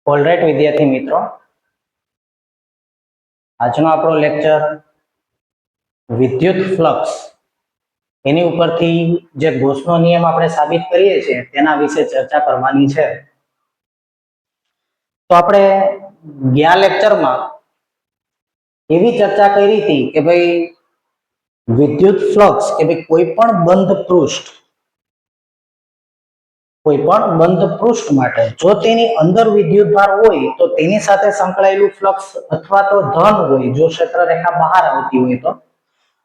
Alright વિદ્યાર્થી મિત્રો, આજનો આપણો લેક્ચર વિદ્યુત ફ્લક્સ એની ઉપરથી જે ગોસનો નિયમ આપણે સાબિત કરીએ છીએ તેના વિશે ચર્ચા કરવાની છે. તો આપણે ગયા લેક્ચરમાં એવી ચર્ચા કરી હતી કે ભાઈ વિદ્યુત ફ્લક્સ કે ભાઈ કોઈ પણ બંધ પૃષ્ઠ માટે જો તેની અંદર વિદ્યુતભાર હોય તો તેની સાથે સંકળાયેલું ફ્લક્સ અથવા તો ધન હોય જો ક્ષેત્રરેખા બહાર આવતી હોય તો,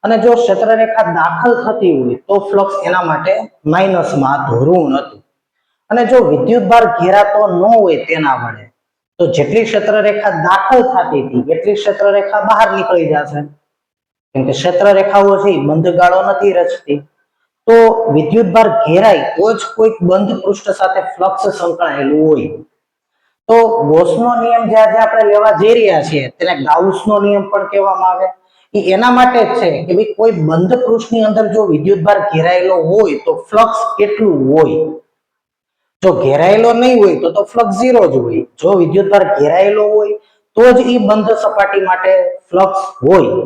અને જો ક્ષેત્રરેખા દાખલ થતી હોય તો ફ્લક્સ એના માટે માઇનસમાં ઋણ હતું. અને જો વિદ્યુતભાર ઘેરાતો ન હોય તેના વડે તો જેટલી ક્ષેત્રરેખા દાખલ થતી હતી એટલી ક્ષેત્રરેખા બહાર નીકળી જશે, કેમ કે ક્ષેત્રરેખાઓ છે બંધ ગાળો નથી રચતી. તો વિદ્યુતભાર ઘેરાય તો જ કોઈક બંધ પૃષ્ઠ સાથે ફ્લક્સ સંકળાયેલું હોય. તો ગોસનો નિયમ જે આજે આપણે લેવા જઈ રહ્યા છીએ તેને ગાઉસનો નિયમ પણ કહેવામાં આવે. એ એના માટે જ છે કે ભાઈ કોઈ બંધ પૃષ્ઠની અંદર જો વિદ્યુતભાર ઘેરાયેલો હોય તો ફ્લક્સ કેટલું હોય. જો ઘેરાયેલો નહીં હોય તો ફ્લક્સ 0 જ હોય. જો વિદ્યુતભાર ઘેરાયેલો હોય તો જ એ બંધ સપાટી માટે ફ્લક્સ હોય.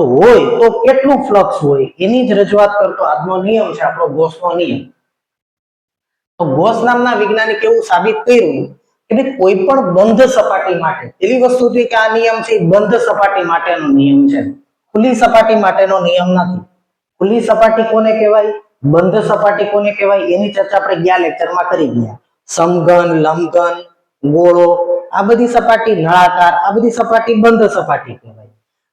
તો કેટલું ફ્લક્સ હોય એની જ રજૂઆત કરતો આજનો નિયમ છે આપણો ગોસનો નિયમ. તો ગોસ નામના વૈજ્ઞાનિકે એવું સાબિત કર્યું કે ભાઈ કોઈ પણ બંધ સપાટી માટે, એવી વસ્તુ છે કે આ નિયમ છે બંધ સપાટી માટેનો નિયમ છે, ખુલ્લી સપાટી માટેનો નિયમ નથી. ખુલ્લી સપાટી કોને કહેવાય, બંધ સપાટી કોને કહેવાય એની ચર્ચા આપણે ગયા લેક્ચરમાં કરી ગયા. સમઘન, લંબઘન, ગોળો, આ બધી સપાટી, નળાકાર, આ બધી સપાટી બંધ સપાટી કહેવાય.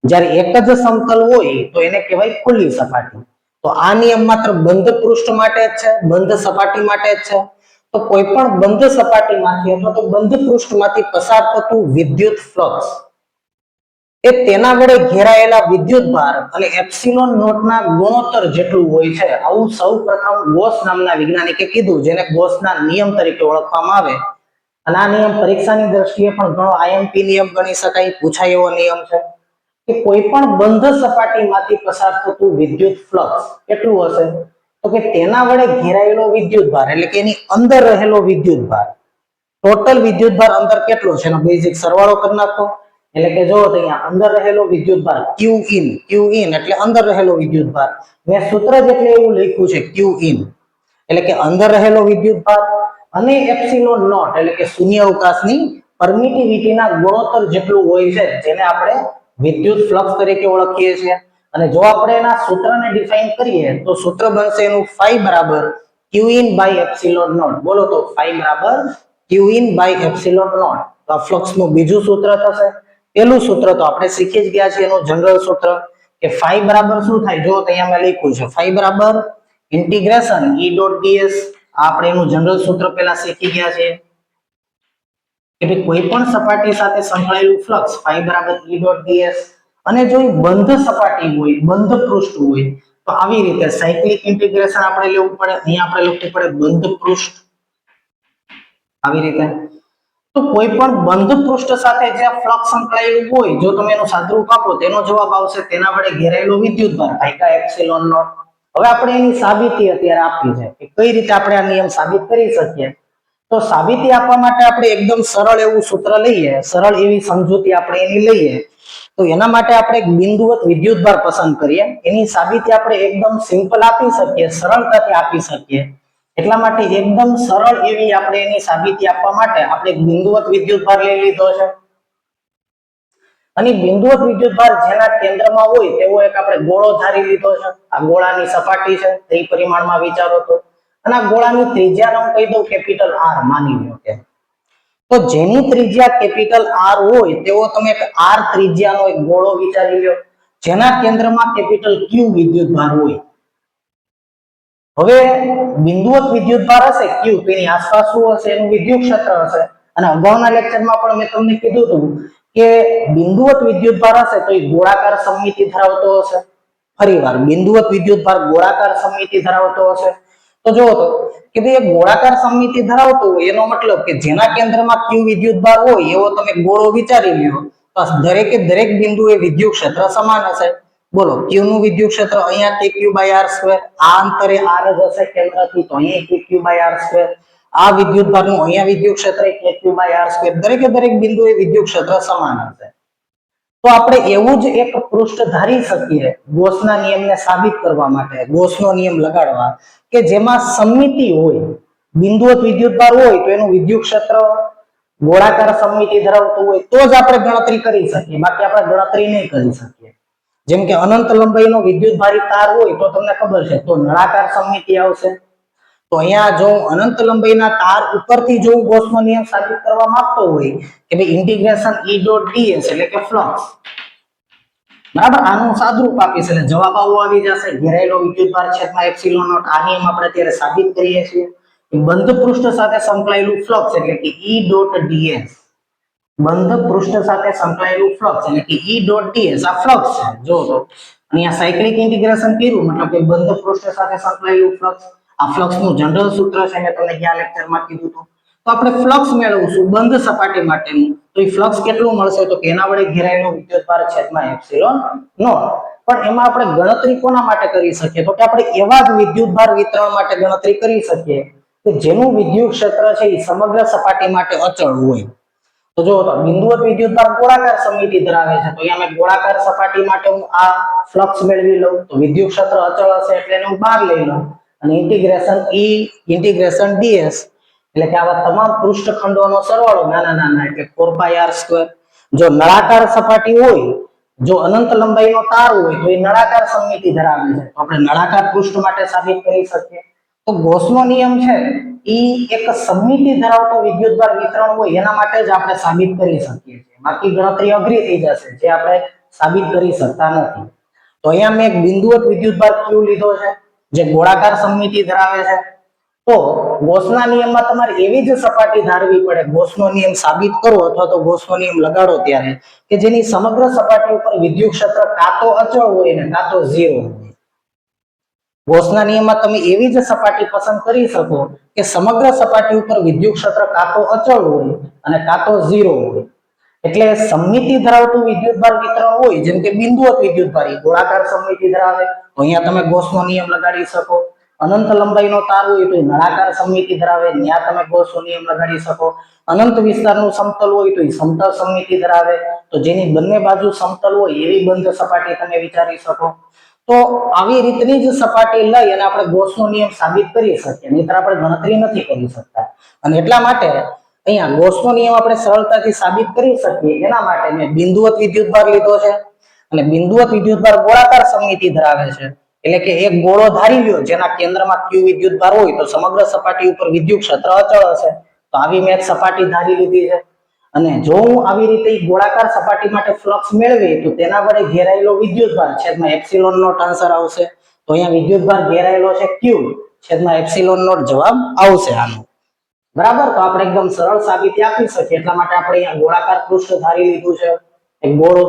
જ્યારે એક જ સમતલ હોય તો એને કહેવાય ખુલ્લી સપાટી. તો આ નિયમ માત્ર બંધ પૃષ્ઠ માટે જ છે, બંધ સપાટી માટે જ છે. તો કોઈ પણ બંધ સપાટીમાંથી અથવા તો બંધ પૃષ્ઠમાંથી પસાર થતું વિદ્યુત ફ્લક્સ એ તેના વડે ઘેરાયેલા વિદ્યુતભાર અને એપ્સિલોન નોટના ગુણોત્તર જેટલું હોય છે. આવું સૌપ્રથમ ગોસ નામના વૈજ્ઞાનિકે કીધું, જેને ગોસના નિયમ તરીકે ઓળખવામાં આવે. અને આ નિયમ પરીક્ષાની દ્રષ્ટિએ પણ ઘણો આઈએમપી નિયમ ગણી શકાય, પૂછાય એવો નિયમ છે કે કોઈ પણ બંધ સપાટીમાંથી પસાર થતું વિદ્યુત ફ્લક્સ કેટલું હશે, તો કે તેના વડે ઘેરાયેલો વિદ્યુતભાર એટલે કે એની અંદર રહેલો વિદ્યુતભાર, ટોટલ વિદ્યુતભાર અંદર કેટલો છે એનો બેઝિક સરવાળો કરી નાખો. એટલે કે જો અહીંયા અંદર રહેલો વિદ્યુતભાર q in એટલે અંદર રહેલો વિદ્યુતભાર. મેં સૂત્ર જ એટલે એવું લખ્યું છે q in એટલે કે અંદર રહેલો વિદ્યુતભાર અને એપ્સિલોન નોટ એટલે કે શૂન્ય અવકાશની પરમિટિવિટીના ગુણોત્તર જેટલું હોય છે, જેને આપણે વિદ્યુત ફ્લક્સ તરીકે ઓળખીએ છીએ. અને જો આપણે એના સૂત્રને ડિફાઇન કરીએ તો સૂત્ર બનશે એનું phi બરાબર q in by epsilon naught. બોલો તો phi બરાબર q in by epsilon naught. તો આ ફ્લક્સ નું બીજું સૂત્ર થશે. પેલું સૂત્ર તો આપણે શીખી જ ગયા છે, એનું જનરલ સૂત્ર કે phi બરાબર શું થાય, જો અહીંયા મેં લખ્યું છે phi બરાબર ઇન્ટિગ્રેશન E dot ds. આપણે એનું જનરલ સૂત્ર પહેલા શીખી ગયા છે કે ભાઈ કોઈ પણ સપાટી સાથે સંકળાયેલું ફ્લક્સ phi બરાબર E dot ds. અને જો બંધ સપાટી હોય, બંધ પૃષ્ઠ હોય તો આવી રીતે સાયક્લિક ઇન્ટિગ્રેશન આપણે લેવું પડે. અહીંયા આપણે લખવું પડે બંધ પૃષ્ઠ, આવી રીતે. તો કોઈ પણ બંધ પૃષ્ઠ સાથે જે ફ્લક્સ સંકળાયેલું હોય, જો તમે એનું સાદુરૂપ આપો તેનો જવાબ આવશે તેના વડે ઘેરાયેલો વિદ્યુતભાર ભાગ્યા એપ્સિલોન નોટ. હવે આપણે એની સાબિતી અત્યારે આપી છે કે કઈ રીતે આપણે આ નિયમ સાબિત કરી શકીએ. તો સાબિતી આપવા માટે આપણે એકદમ સરળ એવું સૂત્ર લઈએ, સરળ એવી સમજૂતી આપણે એની લઈએ. તો એના માટે આપણે એક બિંદુવત વિદ્યુતભાર પસંદ કરીએ. એની સાબિતી આપણે એકદમ સિમ્પલ આપી શકીએ, સરળતાથી આપી શકીએ. એટલા માટે એકદમ સરળ એવી આપણે એની સાબિતી આપવા માટે આપણે એક બિંદુવત વિદ્યુતભાર લઈ લીધો છે. અને બિંદુવત વિદ્યુતભાર જેના કેન્દ્રમાં હોય તેવો એક આપણે ગોળો ધારી લીધો છે. આ ગોળાની સપાટી છે, ત્રિપરિમાણમાં વિચારો તો. અને આ ગોળાની ત્રિજ્યાનો હું કહી દઉં કેપિટલ R માની લો કે. તો જેની ત્રિજ્યા કેપિટલ R હોય તેવો તમે એક R ત્રિજ્યાનો એક ગોળો વિચારી લો, જેના કેન્દ્રમાં કેપિટલ Q વિદ્યુતભાર હોય. હવે બિંદુવત વિદ્યુતભાર હશે Q, તેની આસપાસ શું હશે, એનું વિદ્યુત ક્ષેત્ર હશે. અને અગાઉના લેક્ચરમાં પણ મેં તમને કીધું હતું કે બિંદુવત વિદ્યુતભાર હશે તો એ ગોળાકાર સમમિતિ ધરાવતો હશે. ફરીવાર બિંદુવત વિદ્યુતભાર ગોળાકાર સમમિતિ ધરાવતો હશે. તો જુઓ તો કે ભાઈ ગોળાકાર સમમિતિ ધરાવતો હોય એનો મતલબ કે જેના કેન્દ્રમાં Q વિદ્યુતભાર હોય એવો તમે ગોળો વિચારી લ્યો, તો દરેકે દરેક બિંદુએ વિદ્યુત ક્ષેત્ર સમાન હશે. બોલો Q નું વિદ્યુત ક્ષેત્ર અહીંયા kq by r સ્ક્વેર, આ અંતરે r જ હશે કેન્દ્રથી, તો અહીંયા kq by r સ્ક્વેર. આ વિદ્યુતભારનું અહીંયા વિદ્યુત ક્ષેત્ર kq/r², દરેકે દરેક બિંદુએ વિદ્યુત ક્ષેત્ર સમાન હશે. તો આપણે એવું જ એક પૃષ્ઠ ધારી શકીએ ગોસના નિયમને સાબિત કરવા માટે, ગોસનો નિયમ લગાડવા, કે જેમાં સમમિતિ હોય, બિંદુવત વિદ્યુતભાર હોય તો એનું વિદ્યુત ક્ષેત્ર ગોળાકાર સમમિતિ ધરાવતું હોય તો જ આપણે ગણતરી કરી શકીએ, બાકી આપણે ગણતરી નહીં કરી શકીએ. જેમ કે અનંત લંબાઈનો વિદ્યુતભારી તાર હોય તો તમને ખબર છે તો નળાકાર સમમિતિ આવશે. તો અહીંયા જો અનંત લંબાઈના તાર ઉપરથી જો ગોસનો નિયમ સાબિત કરવા માંગતો હોય કે ભાઈ ઇન્ટિગ્રેશન E.ds એટલે કે ફ્લક્સ, બરાબર, આનું સાદુરૂપ આપીશ એટલે જવાબ આવો આવી જશે, ઘેરાયેલો વિદ્યુતભાર છેદમાં એપ્સિલોન નોટ. આ નિયમ આપણે અત્યારે સાબિત કરીએ છીએ. બંધ પૃષ્ઠ સાથે સંકળાયેલું ફ્લક્સ એટલે કે E.ds, બંધ પૃષ્ઠ સાથે સંકળાયેલું ફ્લક્સ એટલે કે E.ds આ ફ્લક્સ છે. જો તો અહીંયા સાયક્લિક ઇન્ટિગ્રેશન કર્યું મતલબ કે બંધ પૃષ્ઠ સાથે સંકળાયેલું ફ્લક્સ. આ ફ્લક્સ નું જનરલ સૂત્ર છે, મેં તમને ગયા લેક્ચરમાં કીધું હતું. તો આપણે ફ્લક્સ મેળવશું બંધ સપાટી માટેનું, તો એ ફ્લક્સ કેટલું મળશે તો કે એના વડે ઘેરાયેલો વિદ્યુતભાર છેદમાં એપ્સિલોન નોટ. પણ એમાં આપણે ગણતરી કોના માટે કરી શકીએ તો કે આપણે એવા જ વિદ્યુતભાર વિતરણ માટે ગણતરી કરી શકીએ કે જેનું વિદ્યુત ક્ષેત્ર છે એ સમગ્ર સપાટી માટે અચળ હોય. તો જો બિંદુવત વિદ્યુતભાર ગોળાકાર સમમિતિ ધરાવે છે તો અહીંયા મેં ગોળાકાર સપાટી માટે હું આ ફ્લક્સ મેળવી લઉં તો વિદ્યુત ક્ષેત્ર અચળ હશે એટલે એને હું બહાર લઈ લઉં અને ઇન્ટિગ્રેશન ds એટલે કે આવા તમામ પૃષ્ઠખંડોનો સરવાળો નાના નાના એટલે 4πr². જો નળાકાર સપાટી હોય, જો અનંત લંબાઈનો તાર હોય તો એ નળાકાર સમમિતિ ધરાવે છે તો આપણે નળાકાર પૃષ્ઠ માટે સાબિત કરી શકીએ. તો ગોસનો નિયમ છે ઈ એક સમમિતિ ધરાવતો વિદ્યુતભાર વિતરણ હોય એના માટે જ આપણે સાબિત કરી શકીએ છીએ, બાકી ગણતરી અઘરી થઈ જશે જે આપણે સાબિત કરી શકતા નથી. તો અહીંયા મેં એક બિંદુવત વિદ્યુતભાર q લીધો છે જે ગોળાકાર સમમિતિ ધરાવે છે. તો ગોસના નિયમમાં તમારે એવી જ સપાટી ધારવી પડે, ગોસનો નિયમ સાબિત કરો અથવા તો ગોસનો નિયમ લગાડો ત્યારે, કે જેની સમગ્ર સપાટી ઉપર વિદ્યુત ક્ષેત્ર કાં તો અચળ હોય ને કાં તો 0 હોય. ગોસના નિયમમાં તમે એવી જ સપાટી પસંદ કરી શકો કે સમગ્ર સપાટી ઉપર વિદ્યુત ક્ષેત્ર કાં તો અચળ હોય અને કાં તો 0 હોય. એટલે સમમિતિ ધરાવતું વિદ્યુતભાર વિતરણ હોય જેમ કે બિંદુવત વિદ્યુતભાર ગોળાકાર સમમિતિ ધરાવે તો અહીંયા તમે ગોસનો નિયમ લગાડી શકો. અનંત લંબાઈનો તાર હોય તો નળાકાર સમમિતિ ધરાવે, ત્યાં તમે ગોસનો નિયમ લગાડી શકો. અનંત વિસ્તારનું સમતલ હોય તો એ સમતલ સમમિતિ ધરાવે, તો જેની બંને બાજુ સમતલ હોય એવી બંધ સપાટી તમે વિચારી શકો. તો આવી રીતની જ સપાટી લઈ અને આપણે ગોસનો નિયમ સાબિત કરી શકીએ, નહીંતર આપણે ગણતરી નથી કરી શકતા. અને એટલા માટે અહીંયા ગોસનો નિયમ આપણે સરળતાથી સાબિત કરી શકીએ એના માટે મેં બિંદુવત વિદ્યુતભાર લીધો છે અને બિંદુવત વિદ્યુતભાર ગોળાકાર સમમિતિ ધરાવે છે એટલે કે એક ગોળો ધારી લ્યો જેના કેન્દ્રમાં q વિદ્યુતભાર હોય તો સમગ્ર સપાટી ઉપર વિદ્યુત ક્ષેત્ર અચળ હશે. તો આવી મેં એક સપાટી ધારી લીધી છે અને જો હું આવી રીતે ગોળાકાર સપાટી માટે ફ્લક્સ મેળવી તો તેના વડે ઘેરાયેલો વિદ્યુતભાર છેદમાં એપ્સિલોન નોટ આન્સર આવશે. તો અહીંયા વિદ્યુતભાર ઘેરાયેલો છે q છેદમાં એપ્સિલોન નોટ જવાબ આવશે આનો, બરાબર. તો આપણે એકદમ સરળ સાબિતી આપી શકીએ એટલા માટે આપણે અહીંયા ગોળાકાર પૃષ્ઠ ધારી લીધું છે એક ગોળો.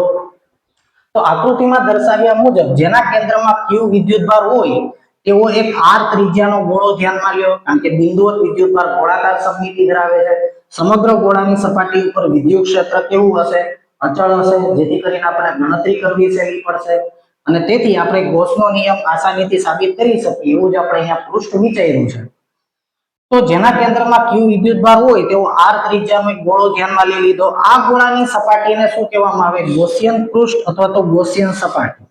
તો આકૃતિમાં દર્શાવ્યા મુજબ જેના કેન્દ્રમાં q વિદ્યુતભાર હોય તેવો એક r ત્રિજ્યાનો ગોળો ધ્યાનમાં લ્યો, કારણ કે બિંદુવત વિદ્યુતભાર ગોળાકાર સમમિતિ ધરાવે છે. સમગ્ર ગોળાની સપાટી ઉપર વિદ્યુત ક્ષેત્ર કેવું હશે? અચળ હશે, જેથી કરીને આપણે ગણતરી કરવી સહેલી પડશે અને તેથી આપણે ગોસનો નિયમ આસાનીથી સાબિત કરી શકીએ એવું જ આપણે અહીંયા પૃષ્ઠ વિચાર્યું છે. તો જેના કેન્દ્રમાં q વિદ્યુતભાર હોય તેવો r ત્રિજ્યાનો એક ગોળો ધ્યાનમાં લઈ લીધો. આ ગોળાની સપાટીને શું કહેવામાં આવે? ગોસિયન પૃષ્ઠ અથવા તો ગોસિયન સપાટી.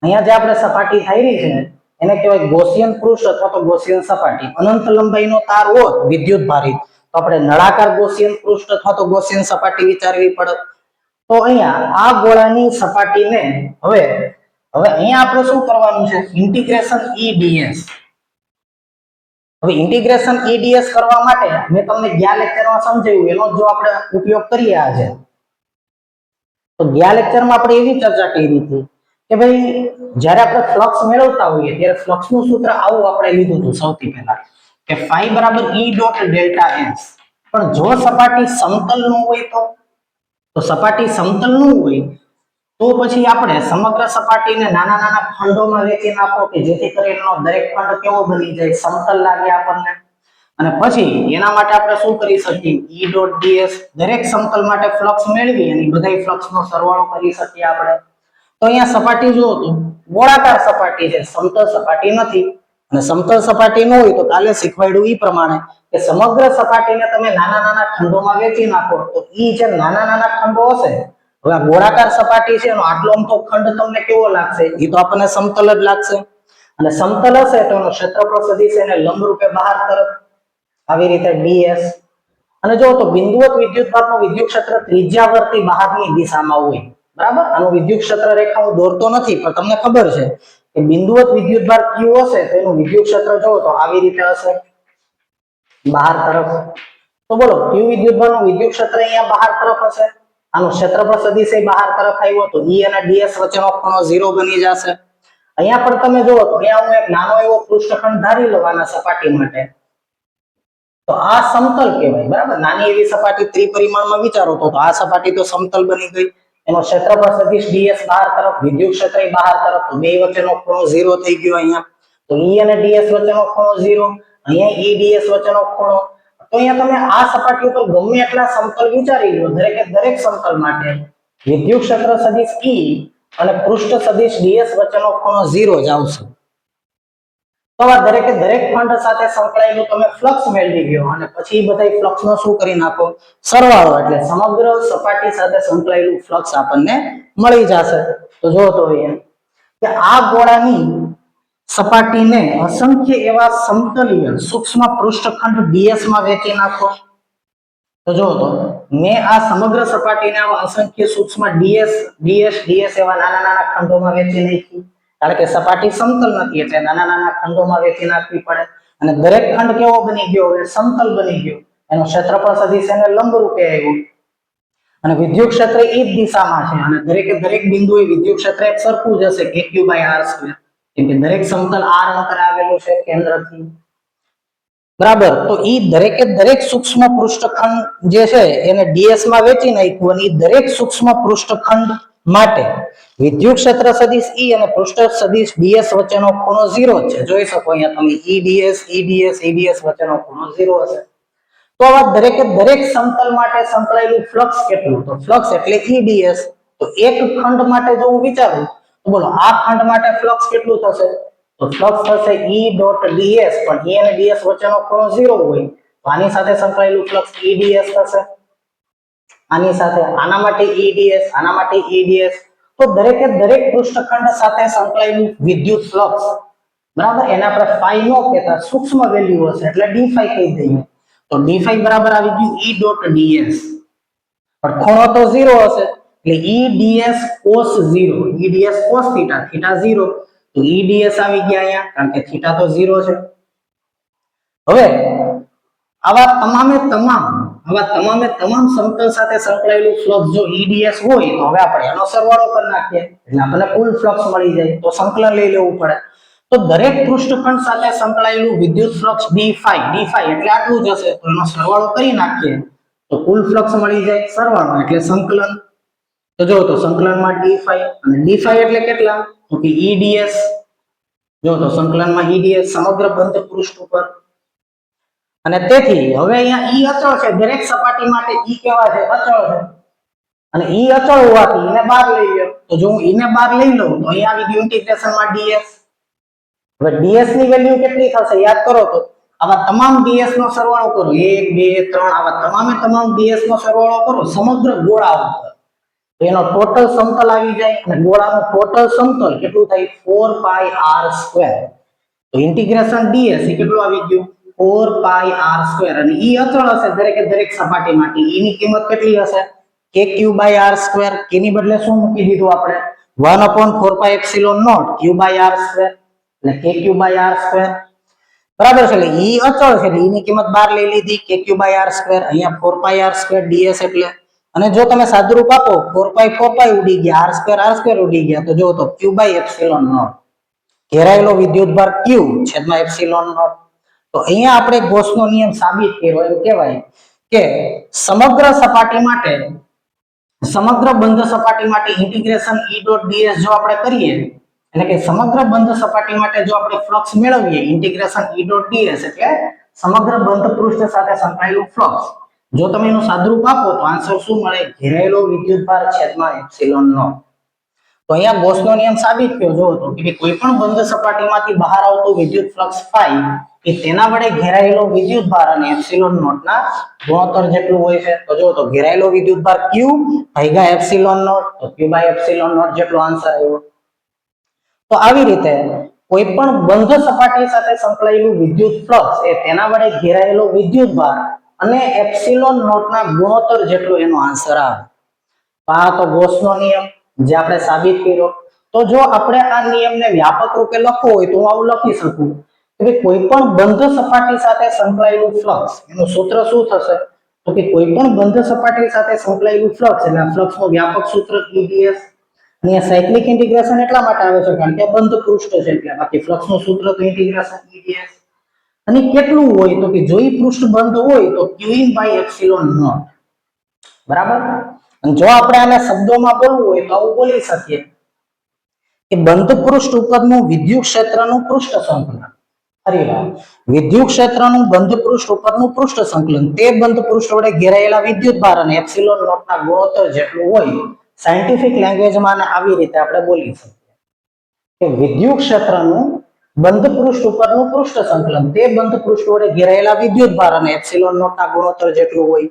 અહીંયા જે આપણે સપાટી ધારી છે એને કહેવાય ગોસિયન પૃષ્ઠ અથવા તો ગોસિયન સપાટી. અનંત લંબાઈનો તાર હોય વિદ્યુતભારિત તો આપણે નળાકાર ગોસિયન પૃષ્ઠ અથવા તો ગોસિયન સપાટી વિચારવી પડે. તો અહીંયા આ ગોળાની સપાટીને હવે અહીંયા આપણે શું કરવાનું છે? Integration E.ds. હવે ઇન્ટિગ્રેશન E.ds કરવા માટે મેં તમને ગયા લેક્ચરમાં સમજાવ્યું એનો જો આપણે ઉપયોગ કરીએ આજે, તો ગયા લેક્ચરમાં આપણે એવી ચર્ચા કરી હતી કે ભાઈ જ્યારે આપણે ફ્લક્સ મેળવતા હોઈએ ત્યારે ફ્લક્સનું સૂત્ર આવું આપણે લીધું હતું સૌથી પહેલા કે phi બરાબર E ડોટ ડેલ્ટા s. પણ જો સપાટી સમતલ ન હોય તો સપાટી સમતલ ન હોય તો પછી આપણે સમગ્ર સપાટીને નાના નાના ખંડોમાં વહેંચી નાખો કે જેથી કરીને દરેક ખંડ કેવો બની જાય? સમતલ લાગે આપણને. અને પછી એના માટે આપણે શું કરી શકીએ? E ડોટ ds દરેક સમતલ માટે ફ્લક્સ મેળવી અને બધા ફ્લક્સનો સરવાળો કરી શકીએ આપણે. તો અહીંયા સપાટી જુઓ તો ગોળાકાર સપાટી છે, સમતલ સપાટી નથી. અને સમતલ સપાટી ન હોય તો કાલે શીખવાડ્યું ઈ પ્રમાણે કે સમગ્ર સપાટીને તમે નાના નાના ખંડોમાં વેચી નાખો તો ઈ જે નાના નાના ખંડો હશે, હવે આ ગોળાકાર સપાટી છે એનો આટલો અમથો ખંડ તમને કેવો લાગશે? ઈ તો આપણને સમતલ જ લાગશે. અને સમતલ હશે તો એનો ક્ષેત્રફળ સદિશ એને લંબ રૂપે બહાર તરફ આવી રીતે ds. અને જો તો બિંદુવત વિદ્યુતભારનું વિદ્યુત ક્ષેત્ર ત્રિજ્યાવર્તી બહારની દિશામાં હોય, બરાબર. આનું વિદ્યુત ક્ષેત્ર રેખા હું દોરતો નથી પણ તમને ખબર છે કે બિંદુવત વિદ્યુતભાર q હશે તો એનું વિદ્યુત ક્ષેત્ર જો તો આવી રીતે હશે બહાર તરફ. તો બોલો q વિદ્યુતભારનું વિદ્યુત ક્ષેત્ર અહીંયા બહાર તરફ હશે, આનું ક્ષેત્રફળ સદિશ એ બહાર તરફ આવ્યો તો e અને ds વચ્ચેનો ખૂણો 0 બની જશે. અહીંયા પણ તમે જુઓ તો અહીંયા હું એક નાનો એવો પૃષ્ઠખંડ ધારી લઉં આના સપાટી માટે, તો આ સમતલ કહેવાય, બરાબર. નાની એવી સપાટી ત્રિપરિમાણમાં વિચારો તો આ સપાટી તો સમતલ બની ગઈ. એનો ક્ષેત્રફળ સદિશ ds બહાર તરફ, વિદ્યુત ક્ષેત્ર બહાર તરફ, તો બે વચ્ચેનો ખૂણો 0 થઈ ગયો અહીંયા. તો e અને ds વચ્ચેનો ખૂણો 0, અહીંયા e ds વચ્ચેનો ખૂણો. તો અહીંયા તમે આ સપાટી ઉપર ગમે એટલા સમતલ વિચારી લો, દરેકે દરેક સમતલ માટે વિદ્યુત ક્ષેત્ર સદિશ e અને પૃષ્ઠ સદિશ ds વચ્ચેનો ખૂણો 0 જ આવશે. તો આ દરેકે દરેક ખંડ સાથે સંકળાયેલું તમે ફ્લક્સ મેળવી ગયો અને પછી બધા ફ્લક્સનો શું કરી નાખો? સરવાળો. એટલે સમગ્ર સપાટી સાથે સંકળાયેલું ફ્લક્સ આપણને મળી જશે. તો જો તો અહીંયા કે આ ગોળાની સપાટીને અસંખ્ય એવા સમતલીય સૂક્ષ્મ પૃષ્ઠખંડ ds માં વહેંચી નાખો. તો જો તો મેં આ સમગ્ર સપાટીને આવા અસંખ્ય સૂક્ષ્મ ds એવા નાના નાના ખંડોમાં વહેંચી નાખી, કારણ કે સપાટી સમતલ નથી એટલે નાના નાના ખંડોમાં વહેંચી નાખવી પડે. અને દરેક ખંડ કેવો બની ગયો? હવે સમતલ બની ગયો. એનો ક્ષેત્રફળ સદિશ એને લંબ રૂપે આવ્યું અને વિદ્યુત ક્ષેત્ર એ જ દિશામાં છે અને દરેકે દરેક બિંદુએ વિદ્યુત ક્ષેત્ર એક સરખું જ હશે kq/r², કેમ કે દરેક સમતલ r અંતરે આવેલું છે કેન્દ્રથી, બરાબર. તો ઈ દરેકે દરેક સૂક્ષ્મ પૃષ્ઠખંડ જે છે એને ds માં વહેંચી નાખ્યું અને ઈ દરેક સૂક્ષ્મ પૃષ્ઠખંડ માટે વિદ્યુત ક્ષેત્ર સદિશ e અને પૃષ્ઠ સદિશ ds વચ્ચેનો ખૂણો 0 છે. જોઈ શકો અહીંયા તમે eds વચ્ચેનો ખૂણો 0 હશે. તો આવા દરેકે દરેક સમતલ માટે સંકળાયેલું ફ્લક્સ કેટલું? તો ફ્લક્સ એટલે eds. તો એક ખંડ માટે જો હું વિચારું તો બોલો આ ખંડ માટે ફ્લક્સ કેટલું થશે? તો ફ્લક્સ થશે E.ds, પણ E અને ds વચ્ચેનો ખૂણો 0 હોય તો આની સાથે સંકળાયેલું ફ્લક્સ EDS થશે. આની સાથે આના માટે EDS, આના માટે EDS. તો દરેકે દરેક પૃષ્ઠખંડ સાથે સંકળાયેલું વિદ્યુત ફ્લક્સ, બરાબર, એના પર phi નો કહેતા સૂક્ષ્મ વેલ્યુ હશે એટલે d phi કહી દઈએ. તો d phi બરાબર આવી ગયું E.ds, પણ ખૂણો તો 0 હશે એટલે EDS cos 0, EDS cos θ, θ 0, તો EDS આવી ગયા અહીંયા કારણ કે θ તો 0 છે. હવે આવા તમામ સમતલ સાથે સંકળાયેલું ફ્લક્સ જો EDS હોય તો હવે આપણે એનો સરવાળો કરી નાખીએ એટલે આપણને કુલ ફ્લક્સ મળી જાય. તો સંકલન લઈ લેવું પડે. તો દરેક પૃષ્ઠખંડ સાથે સંકળાયેલું વિદ્યુત ફ્લક્સ d phi એટલે આટલું જ હશે. તો એનો સરવાળો કરી નાખીએ તો કુલ ફ્લક્સ મળી જાય. સરવાળો એટલે સંકલન. તો જો તો સંકલનમાં d phi અને d phi એટલે કેટલા? તો કે EDS. જો તો સંકલનમાં EDS સમગ્ર બંધ પૃષ્ઠ ઉપર. અને તેથી હવે અહીંયા E અચળ છે, દરેક સપાટી માટે E કેવા છે? અચળ છે. અને E અચળ હોવાથી એને બહાર લઈ લો. તો જો હું E ને બહાર લઈ લઉં તો અહીંયા આવી ગયું ઇન્ટિગ્રેશનમાં ds. હવે ds ની વેલ્યુ કેટલી થશે? યાદ કરો તો આવા તમામ ds નો સરવાળો કરો, 1 2 3 આવા તમામ ds નો સરવાળો કરો સમગ્ર ગોળા ઉપર. તો એનો ટોટલ સમતલ આવી જાય અને ગોળાનું ટોટલ સમતલ કેટલું થાય? 4πr². તો ઇન્ટિગ્રેશન ds એ કેટલું આવી ગયું? 4πr². અને E અચળ હશે દરેકે દરેક સપાટી માટે. E ની કિંમત કેટલી હશે? kq/r². k ની બદલે શું મૂકી દીધું આપણે? 1/4πε0 q/r², એટલે kq/r², બરાબર છે. એટલે E અચળ છે એટલે E ની કિંમત બહાર લઈ લીધી kq/r². અહીંયા 4πr² ds એટલે. અને જો તમે સાદુરૂપ આપો 4π ઉડી ગયા, r² ઉડી ગયા, તો જો તો q/ε0 ઘેરાયેલો વિદ્યુતભાર q છેદમાં ε0. તો અહીંયા આપણે ગોસનો નિયમ સાબિત કર્યો એમ કહેવાય કે સમગ્ર બંધ સપાટી માટે ઇન્ટિગ્રેશન E.ds જો આપણે કરીએ એટલે કે સમગ્ર બંધ સપાટી માટે જો આપણે ફ્લક્સ મેળવીએ ઇન્ટિગ્રેશન E.ds એટલે સમગ્ર બંધ પૃષ્ઠ સાથે સંકળાયેલું ફ્લક્સ, જો તમે એનું સાદુરૂપ આપો તો આન્સર શું મળે? ઘેરાયેલો વિદ્યુતભાર છેદમાં ε0. તો અહીંયા ગોસનો નિયમ સાબિત થયો જો તો કે કોઈ પણ બંધ સપાટીમાંથી બહાર આવતો વિદ્યુત ફ્લક્સ ફાઈ એ તેના વડે ઘેરાયેલો વિદ્યુત ભાર અને એપ્સિલોન નોટ ના ગુણોત્તર જેટલું હોય છે. તો જો તો ઘેરાયેલો વિદ્યુત ભાર Q ભાગ્યા એપ્સિલોન નોટ, તો Q બાય એપ્સિલોન નોટ જેટલો આન્સર આવ્યો. તો આવી રીતે કોઈ પણ બંધ સપાટી સાથે સંકળાયેલું વિદ્યુત ફ્લક્સ એ તેના વડે ઘેરાયેલો વિદ્યુત ભાર અને એપ્સિલોન નોટ ના ગુણોત્તર જેટલો એનો આન્સર આવે. આ તો ગોસનો નિયમ જે આપણે સાબિત કર્યો. તો જો આપણે આ નિયમને વ્યાપક રૂપે લખવો હોય તો હું આવું લખી શકું કે કોઈ પણ બંધ સપાટી સાથે સંકળાયેલું ફ્લક્સ એનું સૂત્ર શું થશે? તો કે કોઈ પણ બંધ સપાટી સાથે સંકળાયેલું ફ્લક્સ એટલે ફ્લક્સનું વ્યાપક સૂત્ર EDS. અહીંયા સાયક્લિક ઇન્ટિગ્રેશન એટલા માટે આવે છે કારણ કે બંધ પૃષ્ઠ છે એટલે, બાકી ફ્લક્સનું સૂત્ર તો ઇન્ટિગ્રેશન EDS. અને કેટલું હોય તો કે જો ઈ પૃષ્ઠ બંધ હોય તો Qin by epsilon naught. બરાબર? અને જો આપણે આને શબ્દોમાં બોલવું હોય તો આવું બોલી શકીએ કે બંધ પૃષ્ઠ ઉપરનું વિદ્યુત ક્ષેત્રનું પૃષ્ઠ સંકલન. અરે વાહ, વિદ્યુત ક્ષેત્રનું બંધ પૃષ્ઠ ઉપરનું પૃષ્ઠ સંકલન તે બંધ પૃષ્ઠ વડે ઘેરાયેલા વિદ્યુત ભાર અને એપ્સિલોન નોટ ના ગુણોત્તર જેટલું હોય. સાયન્ટિફિક લેંગ્વેજમાં આવી રીતે આપણે બોલી શકીએ કે વિદ્યુત ક્ષેત્રનું બંધ પૃષ્ઠ ઉપરનું પૃષ્ઠ સંકલન તે બંધ પૃષ્ઠ વડે ઘેરાયેલા વિદ્યુત ભાર અને એપ્સિલોન નોટ ના ગુણોત્તર જેટલું હોય.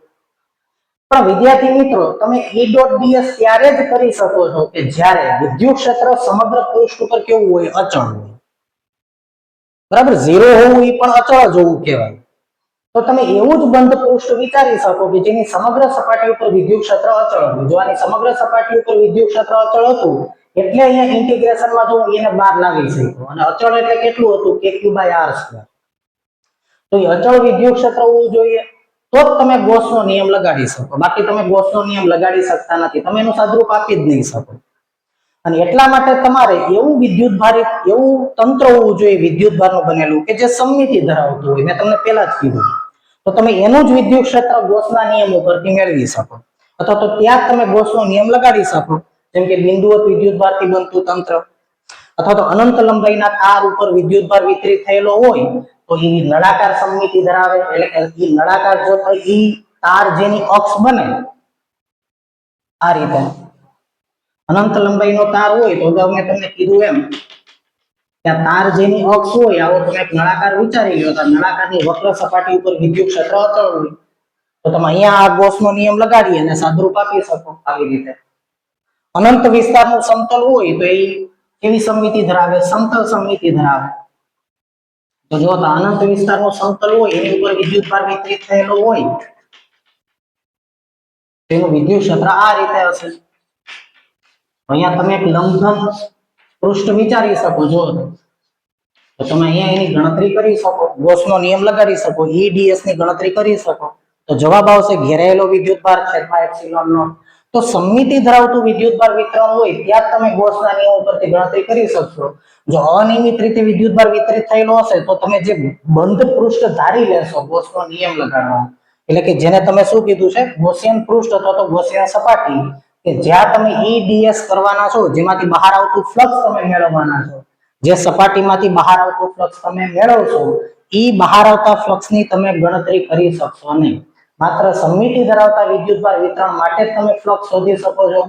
પણ વિદ્યાર્થી મિત્રો તમે E.ds ત્યારે જ કરી શકો છો કે જ્યારે વિદ્યુત ક્ષેત્ર સમગ્ર પૃષ્ઠ ઉપર કેવું હોય? અચળ હોય. બરાબર, 0 હોવું એ પણ અચળ જ હોવું કહેવાય. તો તમે એવું જ બંધ પૃષ્ઠ વિચારી શકો કે જેની સમગ્ર સપાટી ઉપર વિદ્યુત ક્ષેત્ર અચળ હોય. જો આની સમગ્ર સપાટી ઉપર વિદ્યુત ક્ષેત્ર અચળ હતું એટલે અહીંયા ઇન્ટિગ્રેશનમાં જો એને બહાર લાવી શક્યો. અને અચળ એટલે કેટલું હતું? KQ/R². તો એ અચળ વિદ્યુત ક્ષેત્ર હોવું જોઈએ તો જ તમે ગોસનો નિયમ લગાડી શકો. બાકી તમે ગોસનો નિયમ લગાડી શકતા નથી, તમે એનું સાદુરૂપ આપી જ નહીં શકો. અને એટલા માટે તમારે એવું વિદ્યુત ભારિત એવું તંત્ર હોવું જોઈએ વિદ્યુત ભારનું બનેલું કે જે સમમિતિ ધરાવતું હોય. મેં તમને પહેલા જ કીધું. તો તમે એનું જ વિદ્યુત ક્ષેત્ર ગોસના નિયમ ઉપરથી મેળવી શકો, અથવા તો ત્યાં તમે ગોસનો નિયમ લગાડી શકો. જેમ કે બિંદુવત વિદ્યુત ભારથી બનતું તંત્ર, અથવા તો અનંત લંબાઈના તાર ઉપર વિદ્યુત ભાર વિતરિત થયેલો હોય તો એ નળાકાર સમમિતિ ધરાવે. એટલે કે એ નળાકાર જો થાય એ તાર જેની અક્ષ બને આ રીતે અનંત લંબાઈનો તાર હોય તો અગાઉ મેં તમને કીધું એમ કે તાર જેની અક્ષ હોય આવો તમે એક નળાકાર વિચારી લો તો નળાકારની વક્ર સપાટી ઉપર વિદ્યુત ક્ષેત્ર અચળ હોય તો તમે અહીંયા આ ગોસનો નિયમ લગાડી અને સાદુરૂપ આપી શકો આવી રીતે. અનંત વિસ્તારનું સમતલ હોય તો એ કેવી સમમિતિ ધરાવે? સમતલ સમમિતિ ધરાવે. તો જો અનંત વિસ્તારનું સમતલ હોય એની ઉપર વિદ્યુત ભાર વિતરિત થયેલો હોય તેનું વિદ્યુત ક્ષેત્ર આ રીતે હશે. અહીંયા તમે એક લંબઘન પૃષ્ઠ વિચારી શકો છો તો તમે અહીંયા એની ગણતરી કરી શકો, ગોસનો નિયમ લગાડી શકો, EDS ની ગણતરી કરી શકો. તો જવાબ આવશે ઘેરાયેલો વિદ્યુત ભાર છેદમાં એપ્સિલોન નોટ. તો સમમિતિ ધરાવતું વિદ્યુત ભાર વિતરણ હોય ત્યાં તમે ગોસના નિયમ ઉપરથી ગણતરી કરી શકશો. જો અનિયમિત રીતે વિદ્યુત ભાર વિતરિત થયેલો હશે તો તમે જે બંધ પૃષ્ઠ ધારી લેશો ગોસનો નિયમ લગાડવાનો, એટલે કે જેને તમે શું કીધું છે? ગોસિયન પૃષ્ઠ અથવા તો ગોસિયન સપાટી, કે જ્યાં તમે EDS કરવાના છો, જેમાંથી બહાર આવતું ફ્લક્સ તમે મેળવવાના છો. જે સપાટીમાંથી બહાર આવતું ફ્લક્સ તમે મેળવશો એ બહાર આવતા ફ્લક્સની તમે ગણતરી કરી શકશો નહીં. માત્ર સમમિતિ ધરાવતા વિદ્યુતભાર વિતરણ માટે જ તમે ફ્લક્સ શોધી શકો છો.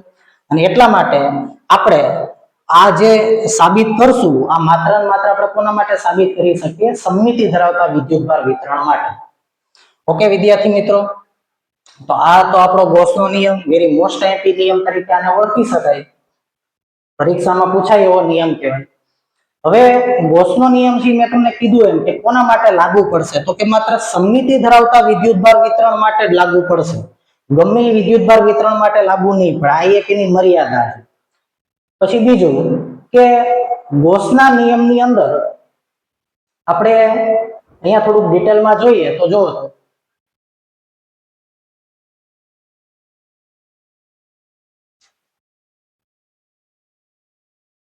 અને એટલા માટે આપણે આ જે સાબિત કરશું આ માત્ર ને માત્ર આપણે કોના માટે સાબિત કરી શકીએ? સમમિતિ ધરાવતા વિદ્યુતભાર વિતરણ માટે. ઓકે વિદ્યાર્થી મિત્રો, તો આ તો આપણો ગોસનો નિયમ, વેરી મોસ્ટ આઈએમપી નિયમ તરીકે આને ઓળખી શકાય. પરીક્ષામાં પૂછાય એવો નિયમ કહેવાય. હવે ગોસનો નિયમ છે મેં તમને કીધું એમ કે કોના માટે લાગુ પડશે? તો કે માત્ર સમમિતિ ધરાવતા વિદ્યુતભાર વિતરણ માટે જ લાગુ પડશે. ગમે એ વિદ્યુતભાર વિતરણ માટે લાગુ નહીં પડે. આ એક એની મર્યાદા છે. પછી બીજું કે ગોસના નિયમની અંદર આપણે અહીંયા થોડુંક ડિટેલમાં જોઈએ તો જો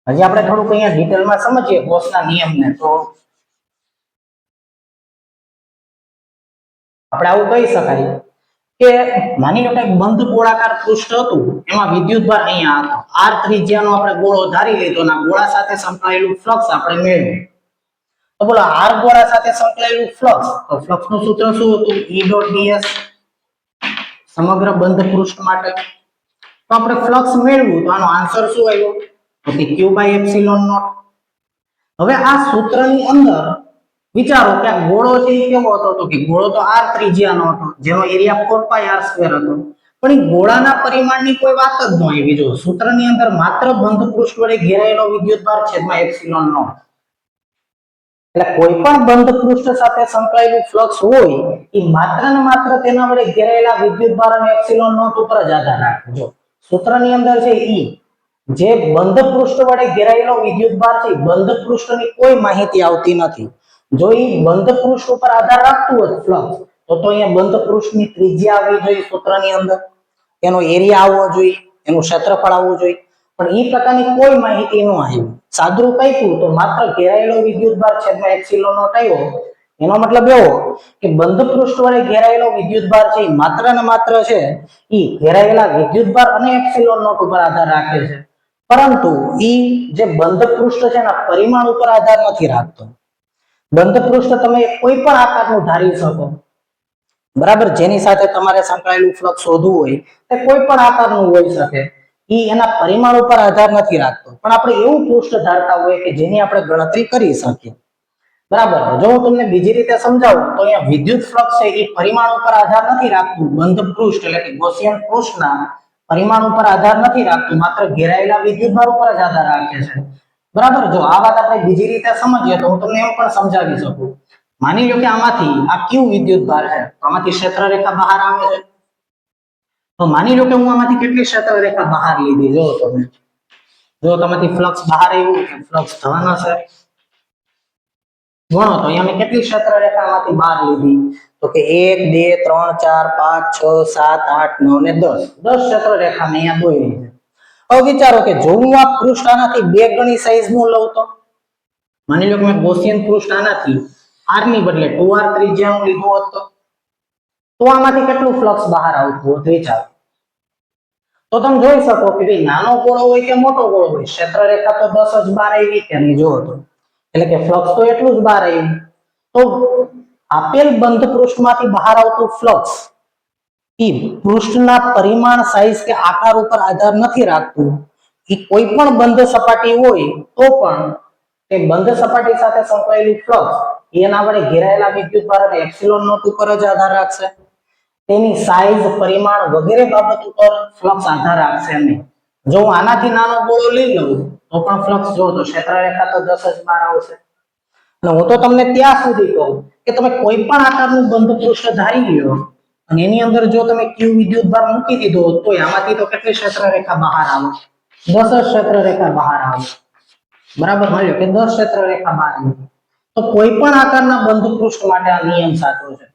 હજી આપણે થોડુંક અહીંયા ડિટેલમાં સમજીએ ગોસના નિયમને. તો આપણે આવું કહી શકાય કે માની લો કે એક બંધ ગોળાકાર પૃષ્ઠ હતું, એમાં વિદ્યુતભાર અહીંયા હતો. R ત્રિજ્યાનો આપણે ગોળો ધારી લીધો અને ગોળા સાથે સંકળાયેલું ફ્લક્સ આપણે મેળવ્યું. તો બોલો R ગોળા સાથે સંકળાયેલું ફ્લક્સ, તો ફ્લક્સનું સૂત્ર શું હતું? E.ds સમગ્ર બંધ પૃષ્ઠ માટે. તો આપણે ફ્લક્સ મેળવ્યું તો આનો આન્સર શું આવ્યો? તો કે q બાય એપ્સિલોન નોટ. હવે આ સૂત્રની અંદર વિચારો કે આ ગોળો છે એ કેવો હતો, તો કે ગોળો તો r ત્રિજ્યાનો હતો જેનો એરિયા 4 પાઈ r² હતો. પણ એ ગોળાના પરિમાણની કોઈ વાત જ ન આવી. જો સૂત્રની અંદર માત્ર બંધ પૃષ્ઠ વડે ઘેરાયેલો વિદ્યુતભાર છેદમાં એપ્સિલોન નોટ. એટલે કોઈ પણ બંધ પૃષ્ઠ સાથે સંકળાયેલું ફ્લક્સ હોય એ માત્ર ને માત્ર તેના વડે ઘેરાયેલા વિદ્યુતભાર અને એપ્સિલોન નોટ ઉપર જ આધાર રાખે. જો સૂત્રની અંદર છે ઈ જે બંધ પૃષ્ઠ વડે ઘેરાયેલો વિદ્યુતભાર છે બંધ પૃષ્ઠની કોઈ માહિતી આવતી નથી. જો ઈ બંધ પૃષ્ઠ ઉપર આધાર રાખતું હોત ફ્લક્સ તો અહીંયા બંધ પૃષ્ઠની ત્રિજ્યા આવવી જોઈએ સૂત્રની અંદર, એનો એરિયા આવવો જોઈએ, એનું ક્ષેત્રફળ આવવું જોઈએ. પણ ઈ પ્રકારની કોઈ માહિતી ન આવી. સાદુરૂપ આપ્યું તો માત્ર ઘેરાયેલો વિદ્યુતભાર છેદમાં એપ્સિલોન નોટ આવ્યો. એનો મતલબ એવો કે બંધ પૃષ્ઠ વડે ઘેરાયેલો વિદ્યુતભાર છે માત્ર ને માત્ર છે ઈ ઘેરાયેલા વિદ્યુતભાર અને એપ્સિલોન નોટ ઉપર આધાર રાખે છે. પરંતુ ઈ જે બંધ પૃષ્ઠ છે એના પરિમાણ ઉપર આધાર નથી રાખતો. બંધ પૃષ્ઠ તમે કોઈ પણ આકારનું ધારી શકો, બરાબર, જેની સાથે તમારે સંકળાયેલું ફ્લક્સ શોધવું હોય તે કોઈ પણ આકારનું હોઈ શકે. ઈ એના પરિમાણ ઉપર આધાર નથી રાખતો. પણ આપણે એવું પૃષ્ઠ ધારતા હોય કે જેની આપણે ગણતરી કરી શકીએ. બરાબર. જો હું તમને બીજી રીતે સમજાવું તો અહીંયા વિદ્યુત ફ્લક્સ છે એ પરિમાણ ઉપર આધાર નથી રાખતું. બંધ પૃષ્ઠ એટલે કે ગૌસિયન પૃષ્ઠના પરિમાણ ઉપર આધાર નથી રાખતું, માત્ર ઘેરાયેલા વિદ્યુતભાર ઉપર જ આધાર રાખે છે. બરાબર. જો આ વાત આપણે બીજી રીતે સમજીએ તો હું તમને એમ પણ સમજાવી શકું. માની લો કે આમાંથી આ q વિદ્યુતભાર છે, તો આમાંથી ક્ષેત્ર રેખા બહાર આવે છે. તો માની લો કે હું આમાંથી કેટલી ક્ષેત્ર રેખા બહાર લીધી, જો તમે જો તમારી ફ્લક્સ બહાર આવ્યું કે ફ્લક્સ થવાના છે ગણો તો અહીંયા મેં કેટલી ક્ષેત્ર રેખામાંથી બહાર લીધી, તો કે 1 2 3 4 5 6 7 8 9 ને 10 ક્ષેત્ર રેખા મેં અહીંયા દોરી છે. હવે વિચારો કે જો હું આ પૃષ્ઠ આનાથી 2 ગણી સાઈઝનું લઉં તો માની લો કે મેં ગૌસિયન પૃષ્ઠ આનાથી r ની બદલે 2r ત્રિજ્યાનું લીધું હોત તો આમાંથી કેટલું ફ્લક્સ બહાર આવતું હોત વિચારો. તો તમે જોઈ શકો કે ભાઈ નાનો ગોળો હોય કે મોટો ગોળો હોય ક્ષેત્ર રેખા તો 10 જ બહાર આવી કે નહીં, જો તો એટલે કે ફ્લક્સ તો એટલું જ બહાર આવ્યું. તો આપેલ બંધ પૃષ્ઠમાંથી બહાર આવતું ફ્લક્સ ઈ પૃષ્ઠના પરિમાણ, સાઈઝ કે આકાર ઉપર આધાર નથી રાખતું. ઈ કોઈ પણ બંધ સપાટી હોય તો પણ તે બંધ સપાટી સાથે સંકળાયેલું ફ્લક્સ એના વડે ઘેરાયેલા વિદ્યુતભાર અને એપ્સિલોન નોટ ઉપર જ આધાર રાખશે. તેની સાઈઝ, પરિમાણ વગેરે બાબત ઉપર ફ્લક્સ આધાર રાખશે નહીં. જો હું આનાથી નાનો ગોળો લઈ લઉં તો પણ ફ્લક્સ જો તો ક્ષેત્ર રેખા તો 10 જ બહાર આવશે. અને હું તો તમને ત્યાં સુધી કહું કે તમે કોઈ પણ આકારનું બંધ પૃષ્ઠ ધારી લ્યો અને એની અંદર જો તમે q વિદ્યુતભાર મૂકી દીધો તો આમાંથી તો કેટલી ક્ષેત્ર રેખા બહાર આવે, 10 ક્ષેત્ર રેખા બહાર આવે. બરાબર, માની લો કે 10 ક્ષેત્ર રેખા બહાર આવી. તો કોઈ પણ આકારના બંધ પૃષ્ઠ માટે આ નિયમ સાચો છે.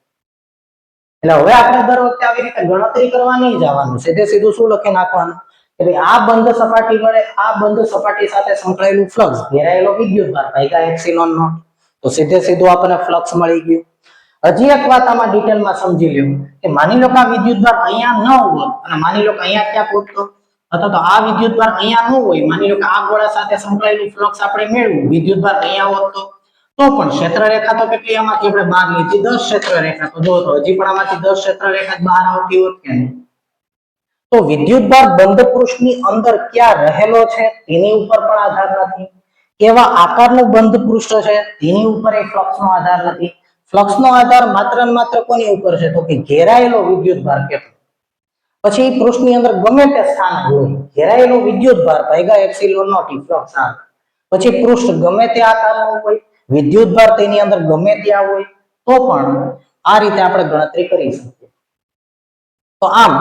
એટલે હવે આપણે દર વખતે આવી રીતે ગણતરી કરવા નહીં જવાનું, સીધે સીધું શું લખી નાખવાનું કે ભાઈ આ બંધ સપાટી વડે આ બંધ સપાટી સાથે સંકળાયેલું ફ્લક્સ ઘેરાયેલો વિદ્યુતભાર ભાગ્યા એપ્સિલોન નોટ. તો સીધે સીધું આપણને ફ્લક્સ મળી ગયું. હજી એક વાત આમાં ડિટેલમાં સમજી લ્યો કે માની લો કે આ વિદ્યુતભાર અહીંયા ન હોત અને માની લો કે અહીંયા ક્યાંક હોત તો, અથવા તો આ વિદ્યુતભાર અહીંયા ન હોય, માની લો કે આ ગોળા સાથે સંકળાયેલું ફ્લક્સ આપણે મેળવ્યું, વિદ્યુતભાર અહીંયા હોત તો પણ ક્ષેત્ર રેખા તો કેટલી આમાંથી આપણે બહાર લીધી, 10 ક્ષેત્ર રેખા. તો જો તો હજી પણ આમાંથી 10 ક્ષેત્ર રેખા બહાર આવતી હોત કે નહીં. તો વિદ્યુતભાર બંધ પૃષ્ઠની અંદર ક્યાં રહેલો છે તેની ઉપર પણ આધાર નથી. કેવા આકારનું બંધ પૃષ્ઠ છે તેની ઉપર એ ફ્લક્સનો આધાર નથી. ફ્લક્સનો આધાર માત્ર ને માત્ર કોની ઉપર છે, તો કે ઘેરાયેલો વિદ્યુતભાર કેટલો. પછી પૃષ્ઠની અંદર ગમે તે સ્થાન હોય, ઘેરાયેલો વિદ્યુતભાર ભાગ્યા એપ્સિલોન નોટ ફ્લક્સ આવે. પછી પૃષ્ઠ ગમે તે આકારનું હોય, વિદ્યુતભાર તેની અંદર ગમે ત્યાં હોય તો પણ આ રીતે આપણે ગણતરી કરી શકીએ. તો આમ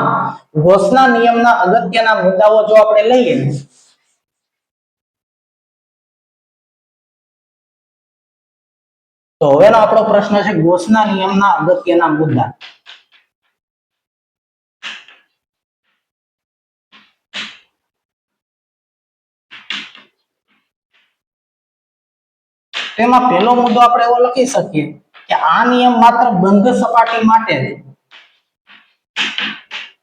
ગૌસના નિયમના અગત્યના મુદ્દાઓ જો આપણે લઈએ તો હવેનો આપણો પ્રશ્ન છે ગૌસના નિયમના અગત્યના મુદ્દા. તેમાં પહેલો મુદ્દો આપણે એવો લખી શકીએ કે આ નિયમ માત્ર બંધ સપાટી માટે,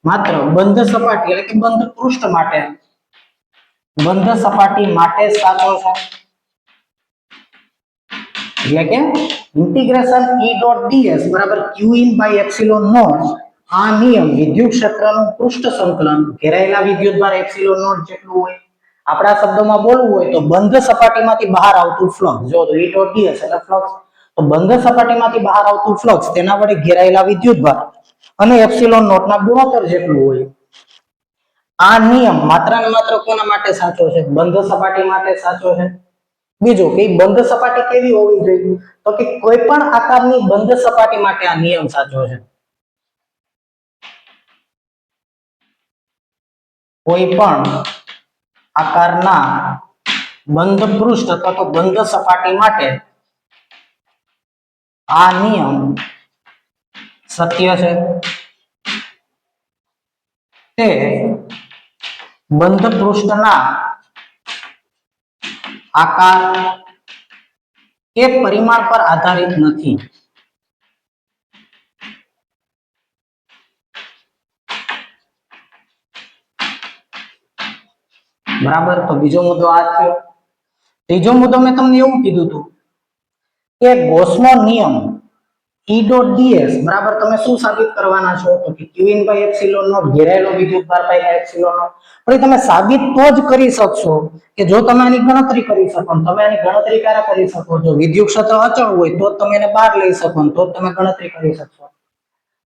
માત્ર બંધ સપાટી એટલે કે બંધ પૃષ્ઠ માટે, બંધ સપાટી માટે સાચો છે. એટલે કે ઇન્ટિગ્રેશન E ડોટ ds બરાબર q in by epsilon naught આ નિયમ વિદ્યુત ક્ષેત્રનું પૃષ્ઠ સંકલન ઘેરાયેલા વિદ્યુતભાર એપ્સિલોન નોટ જેટલું હોય આપણા શબ્દોમાં બોલવું હોય તો બંધ સપાટીમાંથી બહાર આવતું ફ્લક્સ, જો E ડોટ ds એટલે ફ્લક્સ, તો બંધ સપાટીમાંથી બહાર આવતું ફ્લક્સ તેના વડે ઘેરાયેલા વિદ્યુતભાર અને એપ્સિલોન નોટ ના ગુણોત્તર જેટલું હોય. આ નિયમ માત્ર ને માત્ર કોના માટે સાચો છે? બંધ સપાટી માટે સાચો છે. બીજું કે બંધ સપાટી કેવી હોવી જોઈએ? તો કે કોઈ પણ આકારની બંધ સપાટી માટે આ નિયમ સાચો છે. કોઈ પણ આકારના બંધ પૃષ્ઠ અથવા તો બંધ સપાટી માટે આ નિયમ સત્ય છે. તે બંધ પૃષ્ઠના આકાર કે પરિમાણ પર આધારિત નથી. બરાબર, તો બીજો મુદ્દો આ થયો. ત્રીજો મુદ્દો મેં તમને એવું કીધું હતું કે ગોસનો નિયમ E ડોટ ds બરાબર તમે શું સાબિત કરવાના છો? તો કે q in by epsilon naught ઘેરાયેલો વિદ્યુતભાર ભાગ્યા એપ્સિલોન નોટ. પણ તમે સાબિત તો જ કરી શકશો કે જો તમે આની ગણતરી કરી શકો. તમે આની ગણતરી ક્યારે કરી શકો? જો વિદ્યુત ક્ષેત્ર અચળ હોય તો તમે એને બહાર લઈ શકો, તો તમે ગણતરી કરી શકશો.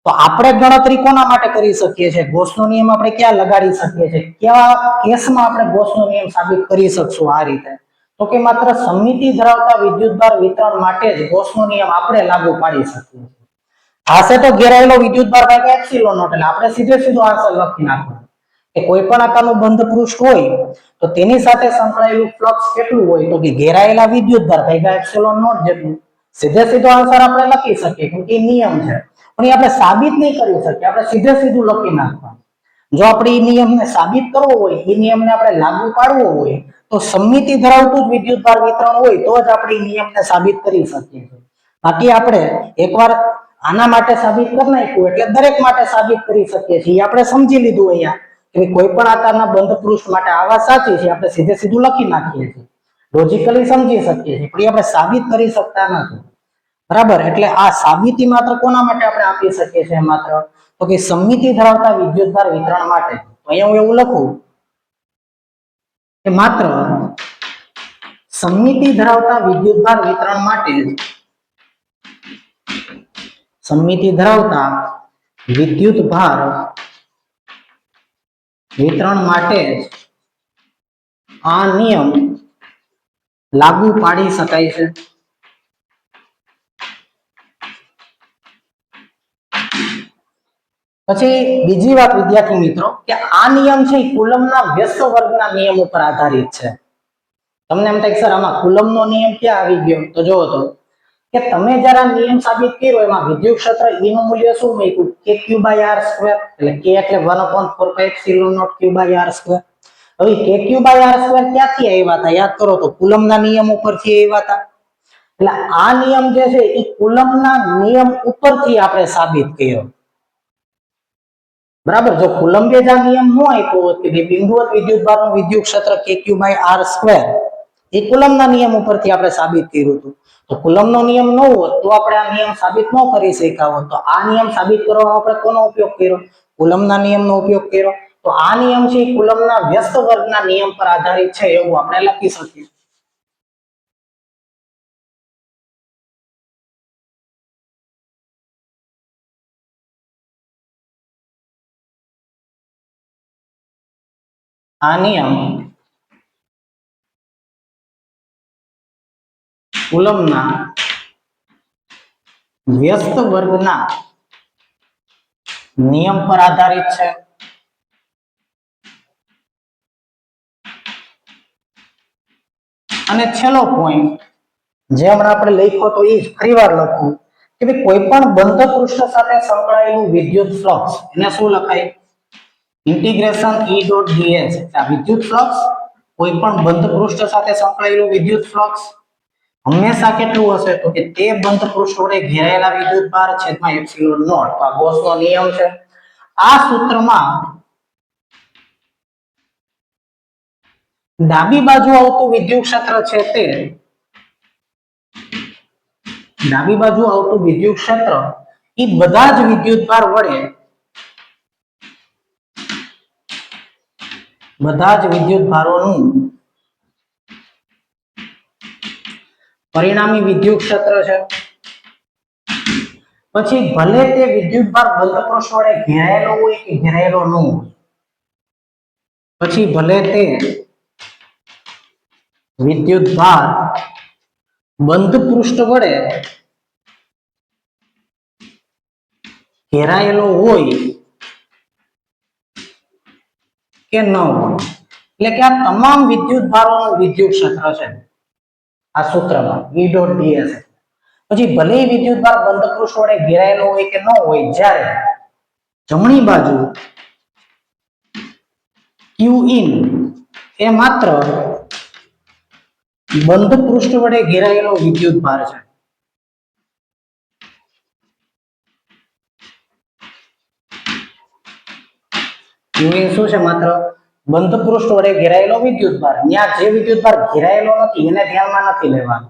તો આપણે ગણતરી કોના માટે કરી શકીએ છીએ? ગોસનો નિયમ આપણે ક્યાં લગાડી શકીએ છીએ? કેવા કેસમાં આપણે ગોસનો નિયમ સાબિત કરી શકશું આ રીતે? તો કે માત્ર સમમિતિ ધરાવતા વિદ્યુતભાર વિતરણ માટે જ ગોસનો નિયમ આપણે લાગુ પાડી શકીએ છીએ. આશે તો ઘેરાયેલો વિદ્યુતભાર ભાગ્યા એપ્સિલોન નોટ, એટલે આપણે સીધે સીધો આન્સર લખી નાખવાનો કે કોઈ પણ આકારનું બંધ પૃષ્ઠ હોય તો તેની સાથે સંકળાયેલું ફ્લક્સ કેટલું હોય? તો કે ઘેરાયેલા વિદ્યુતભાર ભાગ્યા એપ્સિલોન નોટ જેટલું. સીધે સીધો આન્સર આપણે લખી શકીએ કેમ કે નિયમ છે. પણ એ આપણે સાબિત નહીં કરી શકીએ, આપણે સીધે સીધું લખી નાખવાનું. જો આપણે એ નિયમને સાબિત કરવો હોય, એ નિયમને આપણે લાગુ પાડવો હોય તો સમમિતિ ધરાવતું જ વિદ્યુતભાર વિતરણ હોય તો જ આપણે એ નિયમને સાબિત કરી શકીએ છીએ. બાકી આપણે એકવાર આના માટે સાબિત કરી નાખ્યું એટલે દરેક માટે સાબિત કરી શકીએ છીએ. આપણે સમજી લીધું અહીંયા કે કોઈ પણ આકારના બંધ પૃષ્ઠ માટે આ વાત સાચી છે, આપણે સીધે સીધું લખી નાખીએ છીએ, લોજિકલી સમજી શકીએ છીએ, પણ આપણે સાબિત કરી શકતા નથી. બરાબર, એટલે આ સાબિતી માત્ર કોના માટે આપણે આપી શકીએ છીએ? માત્ર તો કે સમમિતિ ધરાવતા વિદ્યુતભાર વિતરણ માટે. તો અહીંયા હું એવું લખું કે માત્ર સમમિતિ ધરાવતા વિદ્યુતભાર વિતરણ માટે જ સમમિતિ ધરાવતા વિદ્યુતભાર વિતરણ માટે જ આ નિયમ લાગુ પાડી શકાય છે. પછી બીજી વાત વિદ્યાર્થી મિત્રો કે આ નિયમ છે એ કુલમના વ્યસ્ત વર્ગના નિયમ ઉપર આધારિત છે. તમને એમ થાય સર આમાં કુલમનો નિયમ ક્યાં આવી ગયો? તો જોવો તો કે તમે જ્યારે આ નિયમ સાબિત કર્યો એમાં વિદ્યુત ક્ષેત્ર E નું મૂલ્ય શું મૂક્યું? kq/r², એટલે k એટલે 1/4πε0 q/r². હવે kq/r² ક્યાંથી આવ્યા હતા? યાદ કરો તો કુલમના નિયમ ઉપરથી આવ્યા હતા. એટલે આ નિયમ જે છે એ કુલમના નિયમ ઉપરથી આપણે સાબિત કર્યો. બરાબર, જો કુલંબે જ આ નિયમ ન આપ્યો હોત કે બિંદુવત વિદ્યુતભારનું વિદ્યુત ક્ષેત્ર kq/r² એ કુલમના નિયમ ઉપરથી આપણે સાબિત કર્યું હતું. તો કુલમનો નિયમ ન હોત તો આપણે આ નિયમ સાબિત ન કરી શક્યા હોત. તો આ નિયમ સાબિત કરવામાં આપણે કોનો ઉપયોગ કર્યો? કુલમના નિયમનો ઉપયોગ કર્યો. તો આ નિયમ છે એ કુલમના વ્યસ્ત વર્ગના નિયમ પર આધારિત છે એવું આપણે લખી શકીએ. આ નિયમ કુલમના વ્યસ્ત વર્ગના નિયમ પર આધારિત છે. અને છેલ્લો પોઈન્ટ જે હમણાં આપણે લખ્યો તો એ ફરીવાર લખું કે ભાઈ કોઈ પણ બંધ પૃષ્ઠ સાથે સંકળાયેલું વિદ્યુત ફ્લક્સ એને શું લખાય? Integration E dot ds. આ વિદ્યુત ફ્લક્સ કોઈ પણ બંધ પૃષ્ઠ સાથે સંકળાયેલું વિદ્યુત ફ્લક્સ હંમેશા કેટલું હશે? તો કે તે બંધ પૃષ્ઠ વડે ઘેરાયેલા વિદ્યુતભાર છેદમાં એપ્સિલોન નોટ. આ ગોસનો નિયમ છે. આ સૂત્રમાં ડાબી બાજુ આવતું વિદ્યુત ક્ષેત્ર છે તે ડાબી બાજુ આવતું વિદ્યુત ક્ષેત્ર એ બધા જ વિદ્યુતભાર વડે બધા જ વિદ્યુત ભારોનું પરિણામી વિદ્યુત ક્ષેત્ર છે. પછી ભલે તે વિદ્યુત ભાર બંધ પૃષ્ઠ વડે ઘેરાયેલો હોય કે ઘેરાયેલો ન હોય, પછી ભલે તે વિદ્યુત ભાર બંધ પૃષ્ઠ વડે ઘેરાયેલો હોય કે ન હોય, એટલે કે આ તમામ વિદ્યુત ભારોનું વિદ્યુત ક્ષેત્ર છે આ સૂત્રમાં E ડોટ ds. પછી ભલે વિદ્યુત ભાર બંધ પૃષ્ઠ વડે ઘેરાયેલો હોય કે ન હોય, જ્યારે જમણી બાજુ q in એ માત્ર બંધ પૃષ્ઠ વડે ઘેરાયેલો વિદ્યુત ભાર છે. q in શું છે? માત્ર બંધ પૃષ્ઠ વડે ઘેરાયેલો વિદ્યુત ભાર. ત્યાં જે વિદ્યુત ભાર ઘેરાયેલો નથી એને ધ્યાનમાં નથી લેવાનો.